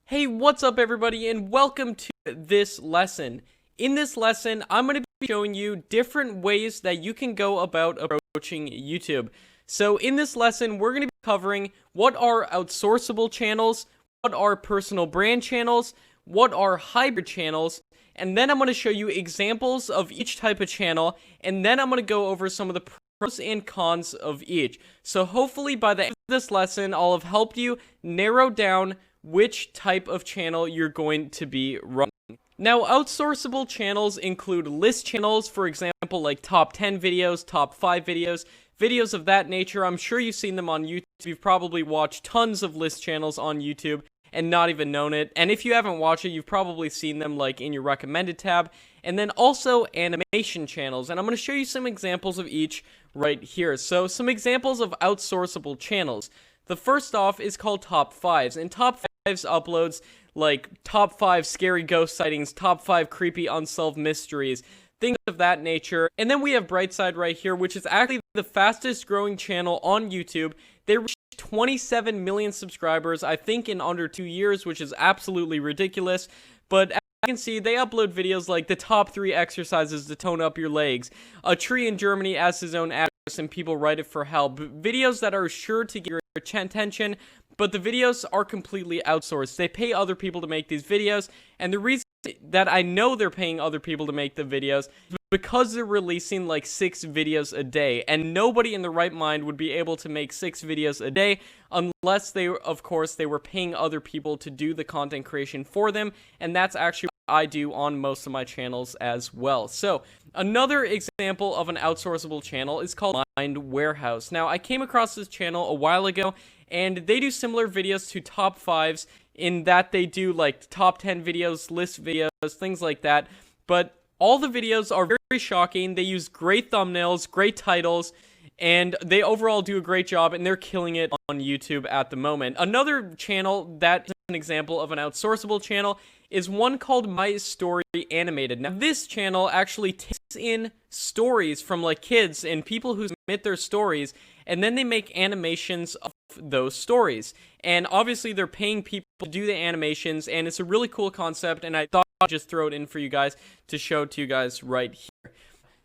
Hey, what's up everybody, and welcome to this lesson. In this lesson, I'm going to be showing you different ways that you can go about approaching YouTube. So in this lesson, we're going to be covering what are outsourceable channels, what are personal brand channels, what are hybrid channels, and then I'm going to show you examples of each type of channel, and then I'm going to go over some of the pros and cons of each. So hopefully by the end of this lesson, I'll have helped you narrow down which type of channel you're going to be running. Now, outsourceable channels include list channels, for example, like top 10 videos, top 5 videos, videos of that nature. I'm sure you've seen them on YouTube. You've probably watched tons of list channels on YouTube and not even known it. And if you haven't watched it, you've probably seen them like in your recommended tab. And then also animation channels. And I'm going to show you some examples of each right here. So some examples of outsourceable channels. The first off is called Top 5s, and Top 5s uploads like top 5 scary ghost sightings, top 5 creepy unsolved mysteries, things of that nature. And then we have Brightside right here, which is actually the fastest growing channel on YouTube. They reached 27 million subscribers, I think in under 2 years, which is absolutely ridiculous. But as you can see, they upload videos like the top 3 exercises to tone up your legs, a tree in Germany as his own address and people write it for help, videos that are sure to get your attention, but the videos are completely outsourced. They pay other people to make these videos, and the reason that I know they're paying other people to make the videos is because they're releasing like 6 videos a day, and nobody in the right mind would be able to make 6 videos a day unless they, of course, they were paying other people to do the content creation for them, and that's actually what I do on most of my channels as well. So, another example of an outsourceable channel is called Mind Warehouse. Now, I came across this channel a while ago, and they do similar videos to Top 5s in that they do like top 10 videos, list videos, things like that, but all the videos are very shocking. They use great thumbnails, great titles, and they overall do a great job, and they're killing it on YouTube at the moment. Another channel that is an example of an outsourceable channel is one called My Story Animated. Now, this channel actually takes in stories from like kids and people who submit their stories, and then they make animations of those stories. And obviously, they're paying people to do the animations, and it's a really cool concept, and I thought I'd just throw it in for you guys to show to you guys right here.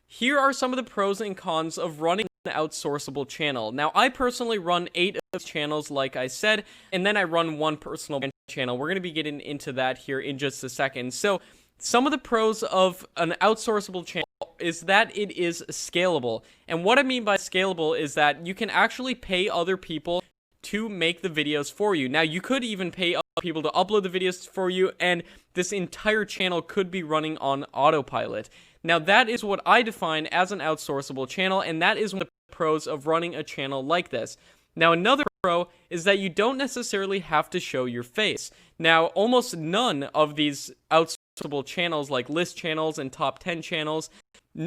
Here are some of the pros and cons of running an outsourceable channel. Now, I personally run 8 of those channels, like I said, and then I run one personal brand channel. We're going to be getting into that here in just a second. So, some of the pros of an outsourceable channel is that it is scalable. And what I mean by scalable is that you can actually pay other people to make the videos for you. Now, you could even pay other people to upload the videos for you, and this entire channel could be running on autopilot. Now, that is what I define as an outsourceable channel, and that is one of the pros of running a channel like this. Now, another pro is that you don't necessarily have to show your face. Now, almost none of these outsourceable channels, like list channels and top 10 channels,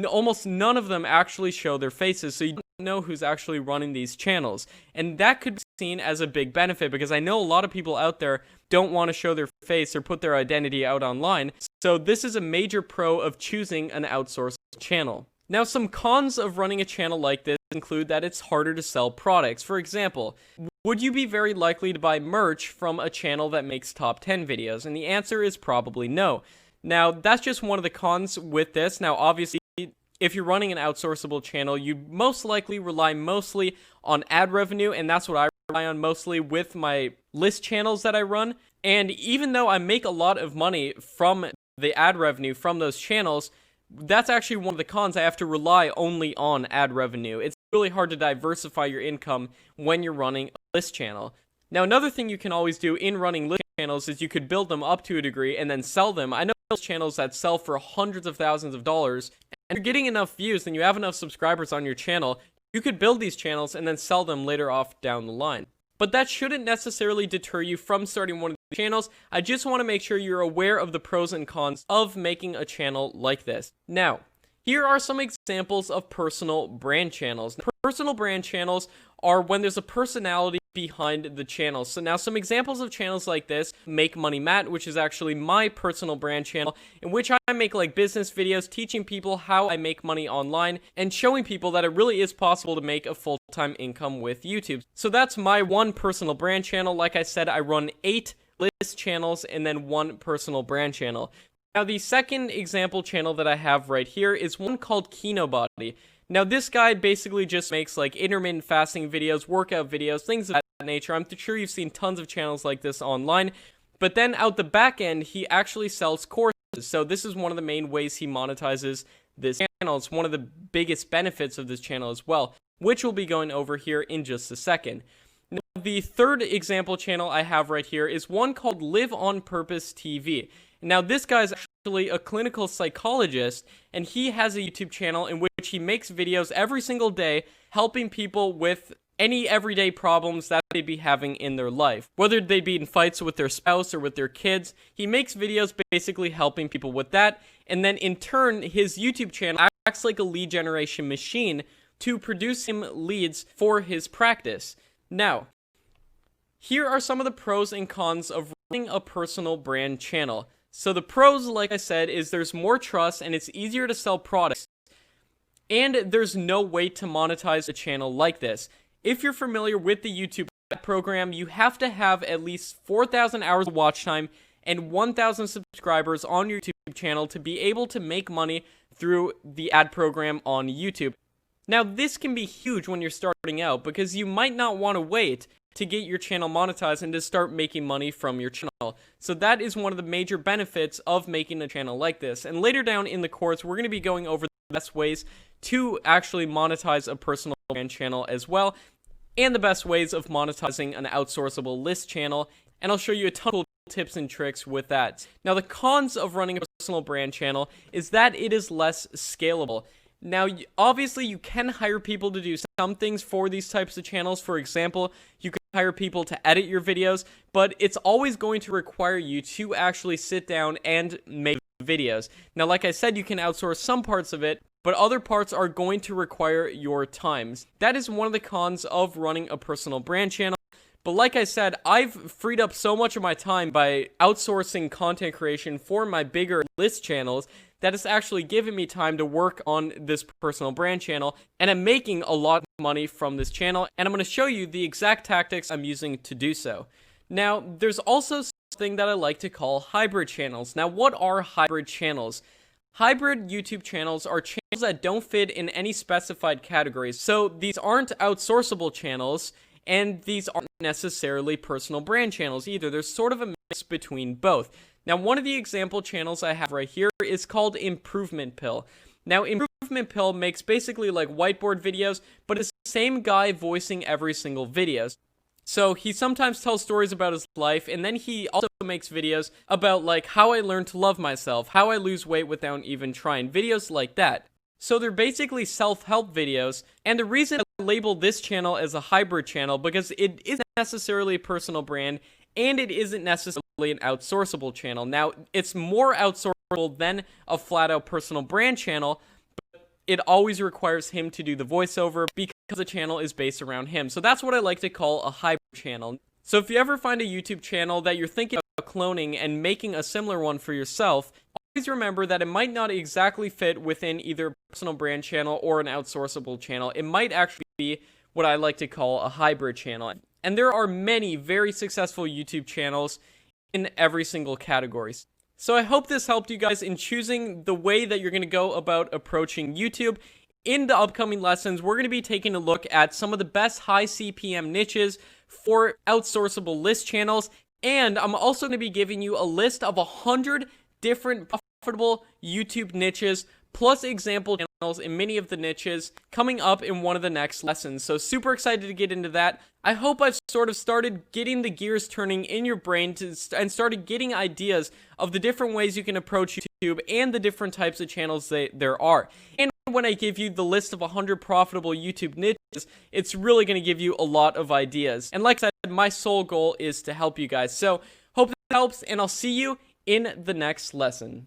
almost none of them actually show their faces, so you don't know who's actually running these channels. And that could be seen as a big benefit, because I know a lot of people out there don't want to show their face or put their identity out online, so this is a major pro of choosing an outsourced channel. Now, some cons of running a channel like this include that it's harder to sell products. For example, would you be very likely to buy merch from a channel that makes top 10 videos? And the answer is probably no. Now, that's just one of the cons with this. Now, obviously, if you're running an outsourceable channel, you most likely rely mostly on ad revenue, and that's what I rely on mostly with my list channels that I run. And even though I make a lot of money from the ad revenue from those channels, that's actually one of the cons. I have to rely only on ad revenue. It's really hard to diversify your income when you're running a list channel. Now, another thing you can always do in running list channels is you could build them up to a degree and then sell them. I know those channels that sell for hundreds of thousands of dollars, and if you're getting enough views and you have enough subscribers on your channel, you could build these channels and then sell them later off down the line. But that shouldn't necessarily deter you from starting one of these channels. I just want to make sure you're aware of the pros and cons of making a channel like this. Now, here are some examples of personal brand channels. Personal brand channels are when there's a personality behind the channel. So now some examples of channels like this: Make Money Matt, which is actually my personal brand channel, in which I make like business videos teaching people how I make money online and showing people that it really is possible to make a full-time income with YouTube. So that's my one personal brand channel. Like I said, I run 8 list channels and then 1 personal brand channel. Now, the second example channel that I have right here is one called Kinobody. Now, this guy basically just makes like intermittent fasting videos, workout videos, things of that nature. I'm sure you've seen tons of channels like this online. But then out the back end, he actually sells courses. So this is one of the main ways he monetizes this channel. It's one of the biggest benefits of this channel as well, which we'll be going over here in just a second. Now, the third example channel I have right here is one called Live on Purpose TV. Now, this guy's actually a clinical psychologist, and he has a YouTube channel in which he makes videos every single day helping people with any everyday problems that they'd be having in their life. Whether they be in fights with their spouse or with their kids, he makes videos basically helping people with that, and then in turn, his YouTube channel acts like a lead generation machine to produce him leads for his practice. Now, here are some of the pros and cons of running a personal brand channel. So the pros, like I said, is there's more trust and it's easier to sell products. And there's no way to monetize a channel like this. If you're familiar with the YouTube program, you have to have at least 4,000 hours of watch time and 1,000 subscribers on your YouTube channel to be able to make money through the ad program on YouTube. Now, this can be huge when you're starting out because you might not want to wait to get your channel monetized and to start making money from your channel. So that is one of the major benefits of making a channel like this. And later down in the course, we're going to be going over the best ways to actually monetize a personal brand channel as well, and the best ways of monetizing an outsourceable list channel. And I'll show you a ton of cool tips and tricks with that. Now, the cons of running a personal brand channel is that it is less scalable. Now, obviously, you can hire people to do some things for these types of channels. For example, you can hire people to edit your videos, but it's always going to require you to actually sit down and make videos. Now, like I said, you can outsource some parts of it, but other parts are going to require your time. That is one of the cons of running a personal brand channel. But like I said, I've freed up so much of my time by outsourcing content creation for my bigger list channels that it's actually given me time to work on this personal brand channel, and I'm making a lot of money from this channel, and I'm going to show you the exact tactics I'm using to do so. Now, there's also something that I like to call hybrid channels. Now, what are hybrid channels? Hybrid YouTube channels are channels that don't fit in any specified categories. So these aren't outsourceable channels, and these aren't necessarily personal brand channels either. There's sort of a mix between both. Now, one of the example channels I have right here is called Improvement Pill. Now, Improvement Pill makes basically like whiteboard videos, but it's the same guy voicing every single video. So he sometimes tells stories about his life, and then he also makes videos about like how I learned to love myself, how I lose weight without even trying, videos like that. So they're basically self-help videos, and the reason I label this channel as a hybrid channel because it isn't necessarily a personal brand, and it isn't necessarily an outsourceable channel. Now, it's more outsourceable than a flat-out personal brand channel, but it always requires him to do the voiceover because the channel is based around him. So that's what I like to call a hybrid channel. So if you ever find a YouTube channel that you're thinking about cloning and making a similar one for yourself, always remember that it might not exactly fit within either a personal brand channel or an outsourceable channel. It might actually be what I like to call a hybrid channel. And there are many very successful YouTube channels in every single category. So I hope this helped you guys in choosing the way that you're going to go about approaching YouTube. In the upcoming lessons, we're going to be taking a look at some of the best high CPM niches for outsourceable list channels. And I'm also going to be giving you a list of 100 different profitable YouTube niches plus example channels in many of the niches coming up in one of the next lessons. So super excited to get into that. I hope I've sort of started getting the gears turning in your brain and started getting ideas of the different ways you can approach YouTube and the different types of channels there are. And when I give you the list of 100 profitable YouTube niches, it's really going to give you a lot of ideas. And like I said, my sole goal is to help you guys. So hope that helps, and I'll see you in the next lesson.